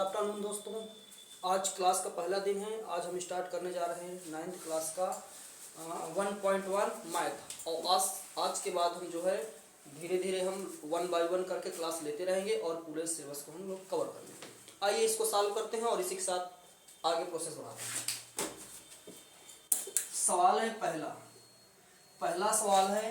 Afternoon दोस्तों। आज class का पहला दिन है। आज हम स्टार्ट करने जा रहे हैं 9th क्लास का 1.1 मैथ। और आज के बाद हम जो है धीरे धीरे हम 1 बाय 1 करके क्लास लेते रहेंगे और पूरे सिलेबस को हम लोग कवर कर लेंगे। आइए इसको सॉल्व करते हैं और इसी के साथ आगे प्रोसेस बढ़ाते हैं। सवाल है पहला सवाल है,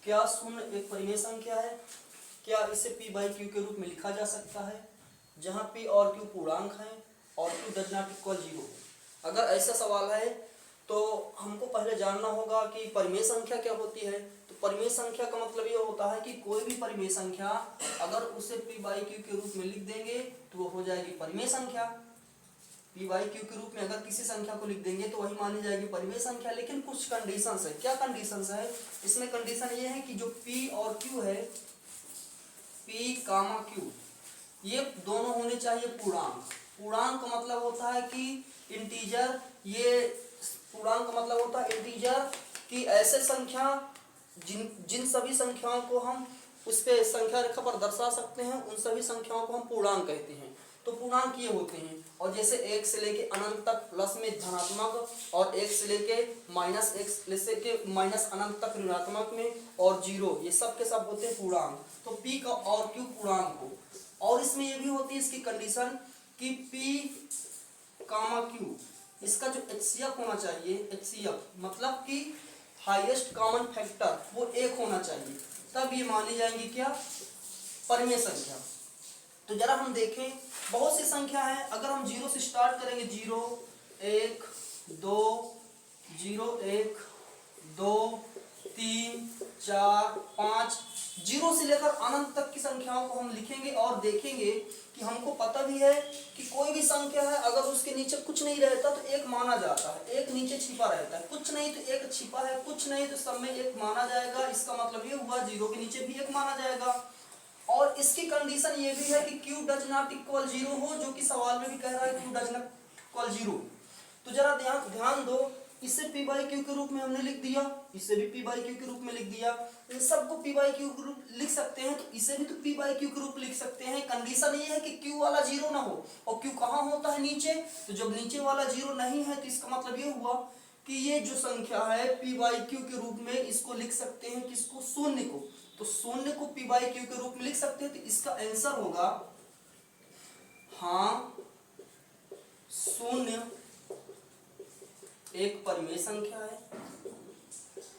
क्या शून्य एक परिमेय संख्या है? क्या इसे p बाई क्यू के रूप में लिखा जा सकता है, जहां p और q पूर्णांक हैं और q डज नॉट इक्वल 0? अगर ऐसा सवाल है तो हमको पहले जानना होगा कि परिमेय संख्या क्या होती है। तो परिमेय संख्या का मतलब ये होता है कि कोई भी परिमेय संख्या अगर उसे p बाई क्यू के रूप में लिख देंगे तो वो हो जाएगी परिमेय संख्या। p बाई क्यू के रूप में अगर किसी संख्या को लिख देंगे तो वही मानी जाएगी परिमेय संख्या। लेकिन कुछ कंडीशंस है। क्या कंडीशंस है? इसमें कंडीशन ये है कि जो p और q है, p कामा q, ये दोनों होने चाहिए पूर्णांक। पूर्णांक का मतलब होता है कि इंटीजर। ये पूर्णांक का मतलब होता है इंटीजर कि ऐसे संख्या जिन सभी संख्याओं को हम उस पे संख्या रेखा पर दर्शा सकते हैं, उन सभी संख्याओं को हम पूर्णांक कहते हैं। तो पूर्णांक ये होते हैं। और जैसे 1 से लेके अनंत तक प्लस में धनात्मक, और 1 से लेके माइनस 1 से लेके माइनस अनंत तक ऋणात्मक में, और 0, ये सब के सब होते हैं पूर्णांक। तो p का और q पूर्णांक हो। और इसमें ये भी होती है इसकी कंडीशन कि p कामा q, इसका जो HCF होना चाहिए, HCF मतलब कि हाईएस्ट कॉमन फैक्टर, वो 1 होना चाहिए, तब ये मानी जाएंगी क्या? परिमेय संख्या। तो जरा हम देखें, बहुत सी संख्या है। अगर हम 0 से स्टार्ट करेंगे, 0 1 2 0 1 2 3 4 5, 0 से लेकर अनंत तक की संख्याओं को हम लिखेंगे और देखेंगे कि हमको पता भी है कि कोई भी संख्या है अगर उसके नीचे कुछ नहीं रहता तो 1 माना जाता है। 1 नीचे छिपा रहता है, कुछ नहीं तो 1 छिपा है, कुछ नहीं तो सब में 1 माना जाएगा। इसका मतलब ये हुआ 0 के नीचे भी 1 माना जाएगा। और इसकी कंडीशन ये भी है कि q डज नॉट इक्वल 0 हो, जो कि सवाल में भी कह रहा है q डज नॉट इक्वल 0। तो जरा ध्यान दो, इसे p बाई क्यू के रूप में हमने लिख दिया, इसे भी p बाई क्यू के रूप में लिख दिया। इन सबको p बाई क्यू के रूप लिख सकते हैं, तो इसे भी तो p बाई क्यू के रूप लिख सकते हैं। कंडीशन ये है कि q वाला 0 ना हो। और q कहाँ होता है? नीचे। तो जब नीचे वाला 0 नहीं है तो इसका मतलब ये हुआ कि ये जो संख्या है p बाई क्यू के रूप में इसको लिख सकते हैं। किसको? शून्य को। तो शून्य को p बाई क्यू के रूप में लिख सकते हैं। तो इसका आंसर होगा हाँ, शून्य एक परिमेय संख्या है,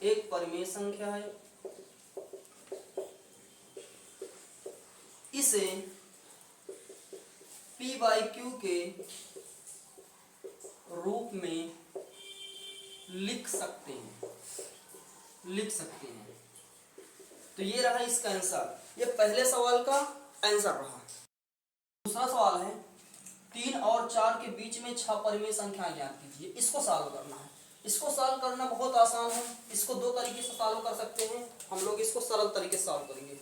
एक परिमेय संख्या है। इसे p बाई क्यू के रूप में लिख सकते हैं, लिख सकते हैं। तो ये रहा इसका आंसर। ये पहले सवाल का आंसर रहा। दूसरा सवाल है, 3 और 4 के बीच में 6 परिमेय संख्याएं ज्ञात कीजिए। इसको सॉल्व करना है। इसको सॉल्व करना बहुत आसान है। इसको दो तरीके से सॉल्व कर सकते हैं। हम लोग इसको सरल तरीके से सॉल्व करेंगे।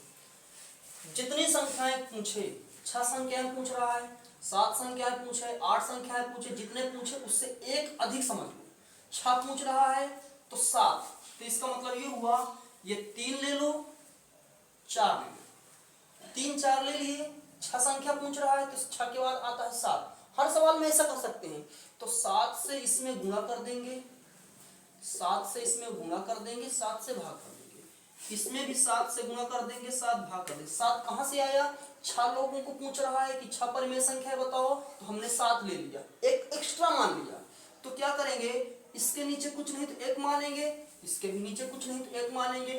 जितनी संख्याएं पूछे, 6 संख्याएं पूछ रहा है, 7 संख्याएं पूछे, 8 संख्याएं पूछे, जितने पूछे उससे एक अधिक समझ लो। 6 पूछ रहा है तो 7, तो इसका मतलब ये हुआ ये 3 ले लो, 4 ले लो। 3 4 ले लिए। 6 संख्या पूछ रहा है तो 6 के बाद आता है 7। हर सवाल में ऐसा कर सकते हैं। तो 7 से इसमें गुणा कर देंगे, 7 से इसमें गुणा कर देंगे, 7 से भाग कर देंगे। इसमें भी 7 से गुणा कर देंगे, 7 भाग कर देंगे। 7 कहां से आया? 6 लोगों को पूछ रहा है कि 6 परिमेय संख्या बताओ, तो हमने 7 ले लिया, एक एक्स्ट्रा मान लिया। तो क्या करेंगे? इसके नीचे कुछ नहीं तो 1 मानेंगे, इसके भी नीचे कुछ नहीं तो 1 मानेंगे।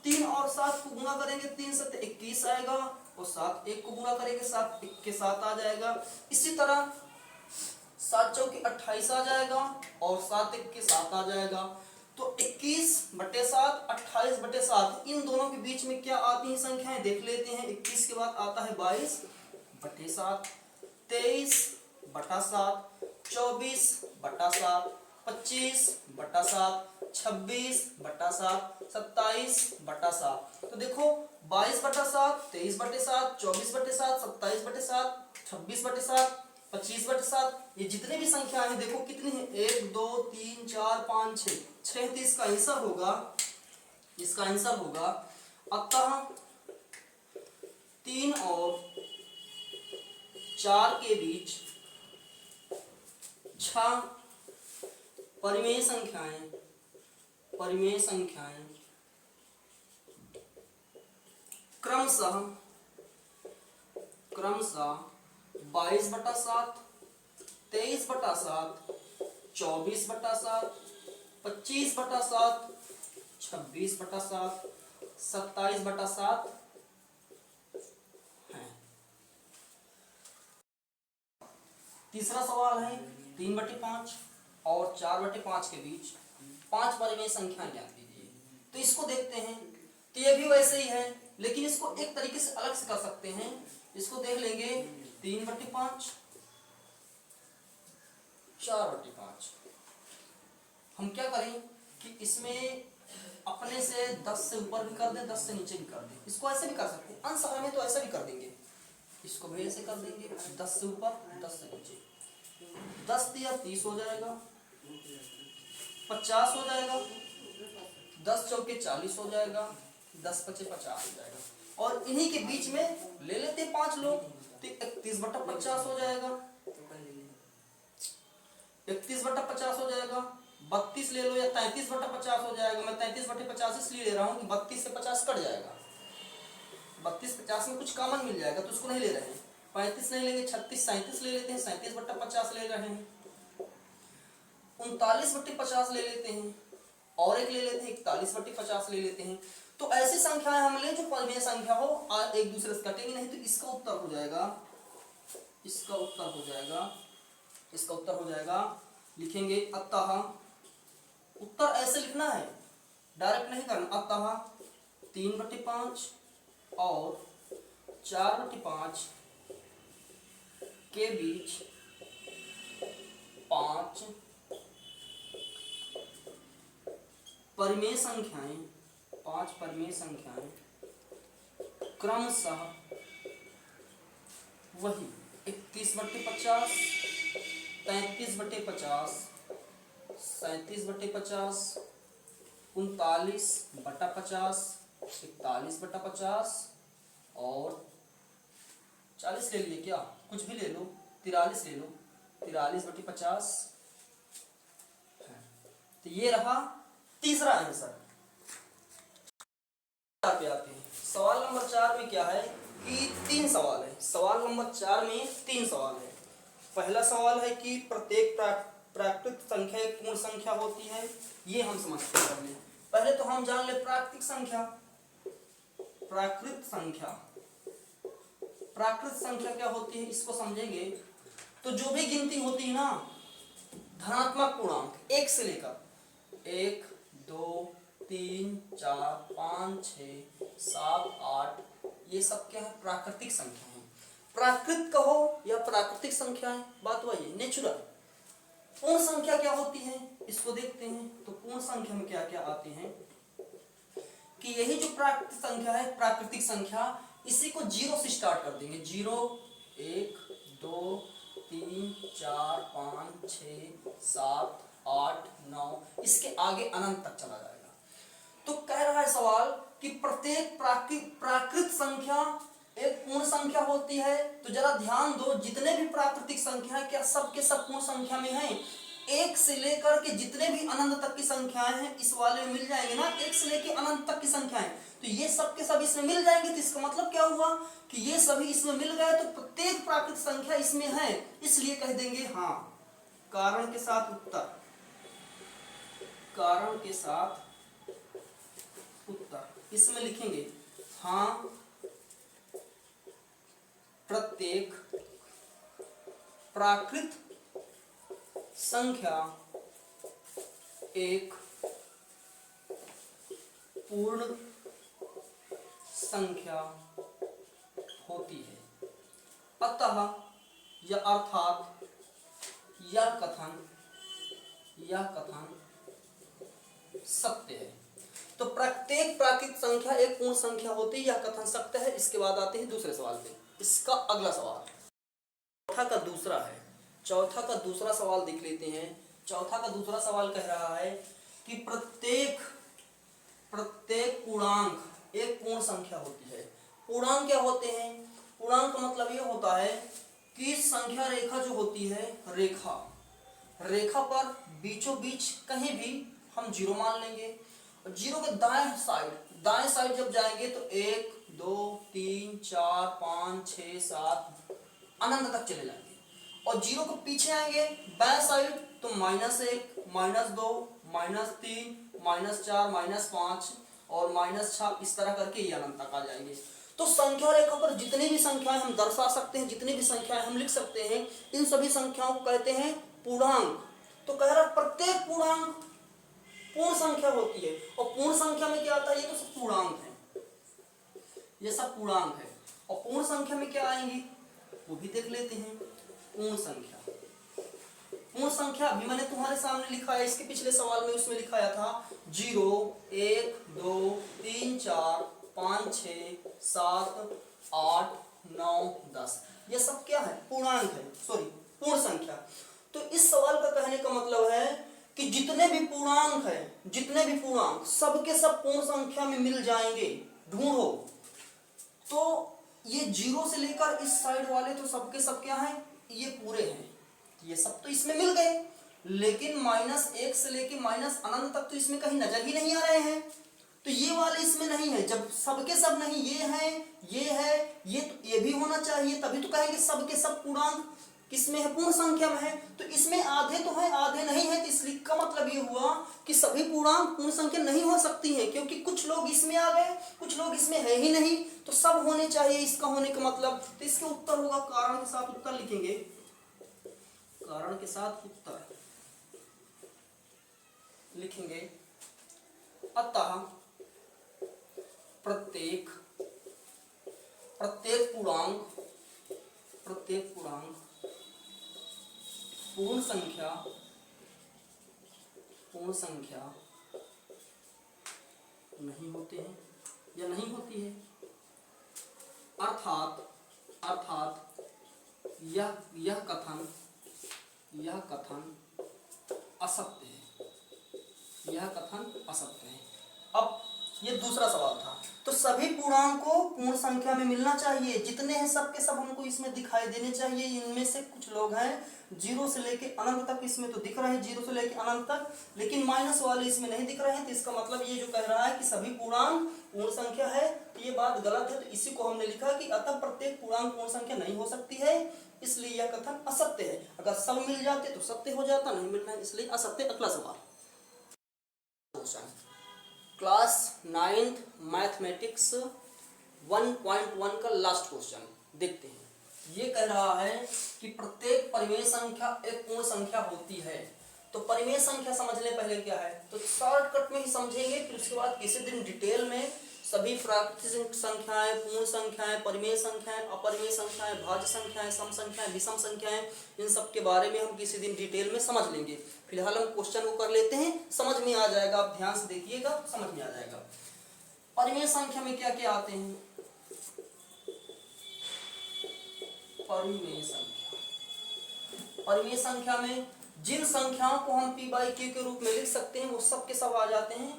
3 और 7 को गुणा करेंगे, 3 7 21 आएगा, और 7 1 को गुणा करेंगे, 7 1 के 7 आ जाएगा। इसी तरह 7 चौके 28 आ जाएगा, और 7 1 के 7 आ जाएगा। तो 21/7 28/7, इन दोनों के बीच में क्या आती है संख्याएं देख लेते हैं। 21 के बाद आता है 22/7, 23/7, 24/7, 25/7, 26/7, 27/7। तो देखो 22/7, 23/7, 24/7, 27/7, 26/7, 25/7, ये जितने भी संख्या है देखो कितनी है, 1 2 3 4 5 6, 6। तो इसका आंसर होगा, इसका आंसर होगा अतः 3 और 4 के बीच 6 परिमेय संख्याएं क्रमशः 22/7, 23/7, 24/7, 25/7, 26/7, 27/7 है। तीसरा सवाल है 3/5 और 4/5 के बीच 5 परिमेय संख्या ज्ञात कीजिए। तो इसको देखते हैं, तो ये भी वैसे ही है, लेकिन इसको एक तरीके से अलग से कर सकते हैं। इसको देख लेंगे 3/5, 4/5। हम क्या करें कि इसमें अपने से 10 से ऊपर भी कर दें, 10 से नीचे भी कर दें। इसको ऐसे भी कर सकते हैं, अंश में तो ऐसा भी कर देंगे, इसको भी ऐसे कर देंगे, 10 से ऊपर 10 से नीचे। 10 दिया 30 हो जाएगा, 50 हो जाएगा, 10 चौके 40 हो जाएगा, 10 पचे 50 हो जाएगा। और इन्हीं के बीच में ले लेते हैं 5 लोग, तो 31/50 हो जाएगा, 31/50 हो जाएगा। 32 ले लो या 33/50 हो जाएगा। मैं 33/50 इसलिए ले रहा हूँ कि 32 से 50 कट जाएगा, 32-50 में कुछ कॉमन मिल जाएगा, तो उसको नहीं ले रहे हैं। 35 नहीं लेंगे, 36-37 ले लेते हैं, 37/50 ले रहे हैं। 39/50 ले लेते हैं, और एक ले लेते हैं 41/50 ले लेते हैं। तो ऐसी संख्याएं हम लें जो परिमेय संख्या हो और एक दूसरे से कटेंगे नहीं। तो इसका उत्तर हो जाएगा, इसका उत्तर हो जाएगा, लिखेंगे अतः, उत्तर ऐसे लिखना है, डायरेक्ट नहीं करना। अतः 3/5 और 4/5 के बीच 5 परिमेय संख्याएं क्रमशः वही 31/50, 33/50, 37/50, 39/50, 41/50 और 40 ले लिए, क्या कुछ भी ले लो, 43 ले लो, 43/50 है। तो ये रहा तीसरा आंसर। पे आते हैं सवाल नंबर 4 में क्या है कि 3 सवाल है। सवाल नंबर 4 में 3 सवाल है। पहला सवाल है कि प्रत्येक प्राकृतिक संख्या एक पूर्ण संख्या होती है। ये हम समझते हैं। पहले तो हम जान ले प्राकृतिक संख्या। प्राकृत संख्या क्या होती है, इसको समझेंगे तो जो भी गिनती होती है ना, धनात्मक पूर्णांक 1 से लेकर 1, 2, 3, 4, 5, 6, 7, 8, ये सब क्या है, प्राकृतिक संख्या है। प्राकृत कहो या प्राकृतिक संख्या है, बात वही है, नेचुरल। पूर्ण संख्या क्या होती है, इसको देखते हैं। तो पूर्ण संख्या में क्या क्या आते हैं कि यही जो प्राकृतिक संख्या है, प्राकृतिक संख्या, इसी को 0 से स्टार्ट कर देंगे। 0, 1, 2, 3, 4, 5, 6, 7, 8, 9, इसके आगे अनंत तक चला जाएगा। तो कह रहा है सवाल कि प्रत्येक प्राकृत संख्या एक पूर्ण संख्या होती है। तो जरा ध्यान दो, जितने भी प्राकृतिक संख्या है, क्या सब के सब पूर्ण संख्या में हैं? 1 से लेकर के जितने भी अनंत तक की संख्याएं हैं इस वाले में मिल जाएंगे ना। 1 से लेकर अनंत तक की संख्याएं, तो ये सब के सब इसमें मिल जाएंगे। तो इसका मतलब क्या हुआ कि ये सभी इसमें मिल गए, तो प्रत्येक प्राकृतिक संख्या इसमें है, इसलिए कह देंगे हाँ। कारण के साथ उत्तर, कारण के साथ उत्तर इसमें लिखेंगे हाँ, प्रत्येक प्राकृत संख्या एक पूर्ण संख्या होती है। अतः या अर्थात यह कथन सत्य है। तो प्रत्येक प्राकृतिक संख्या एक पूर्ण संख्या होती है, यह कथन सत्य है। इसके बाद आते हैं दूसरे सवाल पे। इसका अगला सवाल चौथा का दूसरा सवाल देख लेते हैं। चौथा का दूसरा सवाल कह रहा है कि प्रत्येक पूर्णांक एक पूर्ण संख्या होती है। पूर्णांक क्या होते हैं? पूर्णांक का मतलब ये होता है कि संख्या रेखा जो होती है, रेखा पर बीचों बीच कहीं भी हम जीरो मान लेंगे, और जीरो के दाएं साइड जब जाएंगे तो 1 2 3 4 5 6 7 अनंत तक चले जाएंगे, और जीरो के पीछे आएंगे बाएं साइड तो -1 -2 -3 -4 -5 और -6 इस तरह करके ये अनंत तक आ जाएंगे। तो संख्या रेखा पर जितनी भी संख्याएं हम दर्शा सकते हैं, जितनी भी संख्याएं हम लिख सकते हैं, इन सभी संख्याओं को कहते हैं पूर्णांक। तो कह रहा प्रत्येक पूर्णांक पूर्ण संख्या होती है, और पूर्ण संख्या में क्या आता है, ये तो सब पूर्णांक है, ये सब पूर्णांक है। और पूर्ण संख्या में क्या आएंगी वो भी देख लेते हैं। पूर्ण संख्या अभी मैंने तुम्हारे सामने लिखा है, इसके पिछले सवाल में उसमें लिखाया था 0 1 2 3 4 5 6 7 8 9 10, ये सब क्या है, पूर्णांक है, सॉरी पूर्ण संख्या। तो इस सवाल का कहने का मतलब है कि जितने भी पूर्णांक सबके सब पूर्ण संख्या में मिल जाएंगे, ढूंढो। तो ये 0 से लेकर इस साइड वाले तो सबके सब क्या है, ये पूरे हैं, ये सब तो इसमें मिल गए, लेकिन -1 से लेकर अनंत तक तो इसमें कहीं नजर ही नहीं आ रहे हैं। तो ये वाले इसमें नहीं है, जब सबके सब नहीं, ये है, तो ये भी होना चाहिए, तभी तो कहेंगे सबके सब पूर्णांक किसमें है, पूर्ण संख्या में है। तो इसमें आधे तो है आधे नहीं है, तो इसलिए का मतलब ये हुआ कि सभी पूर्णांक पूर्ण संख्या नहीं हो सकती है, क्योंकि कुछ लोग इसमें आ गए, कुछ लोग इसमें है ही नहीं, तो सब होने चाहिए, इसका होने का मतलब। तो इसका उत्तर होगा, कारण के साथ उत्तर लिखेंगे, कारण के साथ उत्तर लिखेंगे। अतः प्रत्येक पूर्णांक पूर्ण संख्या नहीं होते हैं या नहीं होती है, अर्थात यह कथन असत्य है। अब ये दूसरा सवाल था, तो सभी पूर्णांक को पूर्ण संख्या में मिलना चाहिए, जितने हैं सबके सब हमको इसमें दिखाई देने चाहिए। इनमें से कुछ लोग हैं 0 से लेके अनंत तक इसमें तो दिख रहे हैं, 0 से लेके अनंत तक, लेकिन माइनस वाले इसमें नहीं दिख रहे हैं। तो इसका मतलब ये जो कह रहा है कि सभी पूर्णांक पूर्ण संख्या है, तो ये बात गलत है। तो इसी को हमने लिखा कि अतः प्रत्येक पूर्णांक पूर्ण संख्या नहीं हो सकती है, इसलिए यह कथन असत्य है। अगर सब मिल जाते तो सत्य हो जाता, नहीं मिलना है इसलिए असत्य। अगला सवाल, क्लास 9th मैथमेटिक्स 1.1 का लास्ट क्वेश्चन देखते हैं। ये कह रहा है कि प्रत्येक परिमेय संख्या एक पूर्ण संख्या होती है। तो परिमेय संख्या समझ ले पहले क्या है, तो शॉर्टकट में ही समझेंगे, फिर उसके बाद किसी दिन डिटेल में सभी प्राकृतिक संख्याएं, पूर्ण संख्याएं, परिमेय संख्याएं, अपरिमेय संख्याएं, भाज्य संख्याएं, सम संख्याएं, विषम संख्याएं, इन सब के बारे में हम किसी दिन डिटेल में समझ लेंगे। फिलहाल हम क्वेश्चन को कर लेते हैं, समझ में आ जाएगा, आप ध्यान से देखिएगा, समझ में आ जाएगा। परिमेय संख्या में क्या क्या आते हैं, परिमेय संख्या में जिन संख्याओं को हम p/q के रूप में लिख सकते हैं वो सब के सब आ जाते हैं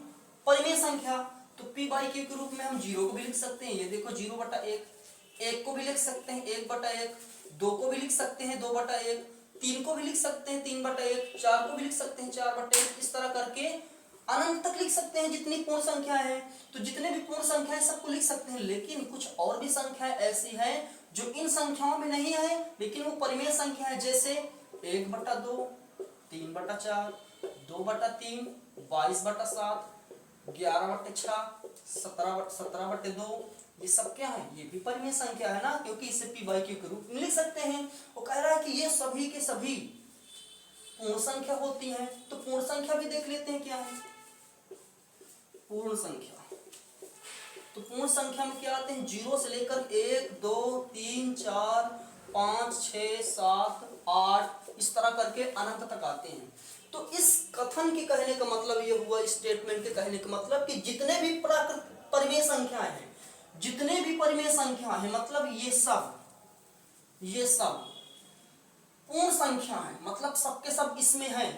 परिमेय संख्या। तो p/q के रूप में हम 0 को भी लिख सकते हैं, ये देखो 0/1, 1 को भी लिख सकते हैं 1/1, 2 को भी लिख सकते हैं 2/1, 3 को भी लिख सकते हैं 3/1, 4 को भी लिख सकते हैं 4/1, इस तरह करके अनंत तक लिख सकते हैं जितनी पूर्ण संख्या है। तो जितने भी पूर्ण संख्या है सबको लिख सकते हैं, लेकिन कुछ और भी संख्याएं ऐसी हैं जो इन संख्याओं में नहीं है लेकिन वो परिमेय संख्या है, जैसे 1/2, 3/4, 2/3, 22/7, 11/6, 17/2, ये सब क्या है, ये भी परिमेय संख्या है ना, क्योंकि इसे p/q के रूप में लिख सकते हैं। वो कह रहा है कि ये सभी के सभी पूर्ण संख्या होती हैं। तो पूर्ण संख्या भी देख लेते हैं क्या है पूर्ण संख्या। तो पूर्ण संख्या में क्या आते हैं, 0 से लेकर 1 2 3 4 5 6 7 8 इस तरह करके अनंत तक आते हैं। तो इस कथन के कहने का मतलब ये हुआ, स्टेटमेंट के कहने का मतलब कि जितने भी परिमेय संख्याएं हैं, जितने भी परिमेय संख्या है, मतलब ये सब पूर्ण संख्या है, मतलब सबके सब इसमें है।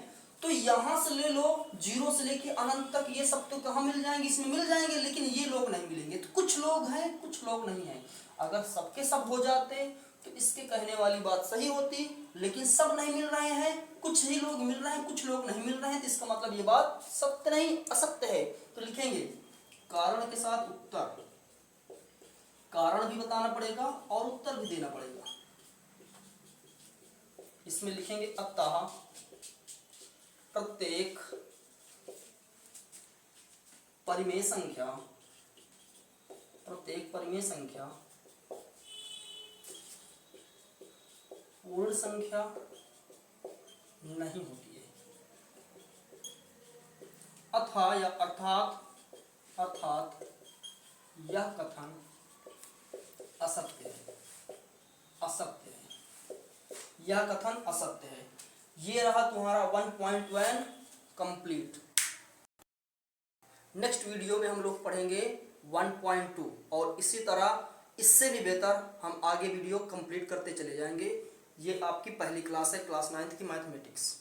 तो यहां से ले लो 0 से लेके अनंत तक, ये सब तो कहां मिल जाएंगे, इसमें मिल जाएंगे, लेकिन ये लोग नहीं मिलेंगे। तो कुछ लोग हैं कुछ लोग नहीं हैं। अगर सबके सब हो जाते तो इसके कहने वाली बात सही होती, लेकिन सब नहीं मिल रहे हैं, कुछ ही लोग मिल रहे हैं, कुछ लोग नहीं मिल रहे हैं, तो इसका मतलब ये बात सत्य नहीं असत्य है। तो लिखेंगे कारण के साथ उत्तर, कारण भी बताना पड़ेगा और उत्तर भी देना पड़ेगा। इसमें लिखेंगे अतः प्रत्येक परिमेय संख्या, प्रत्येक परिमेय संख्या पूर्ण संख्या नहीं होती है। अथा या अर्थात यह कथन असत्य है, असत्य है, यह कथन असत्य है। ये रहा तुम्हारा 1.1 कंप्लीट। नेक्स्ट वीडियो में हम लोग पढ़ेंगे 1.2 और इसी तरह इससे भी बेहतर हम आगे वीडियो कंप्लीट करते चले जाएंगे। ये आपकी पहली क्लास है, क्लास 9th की मैथमेटिक्स।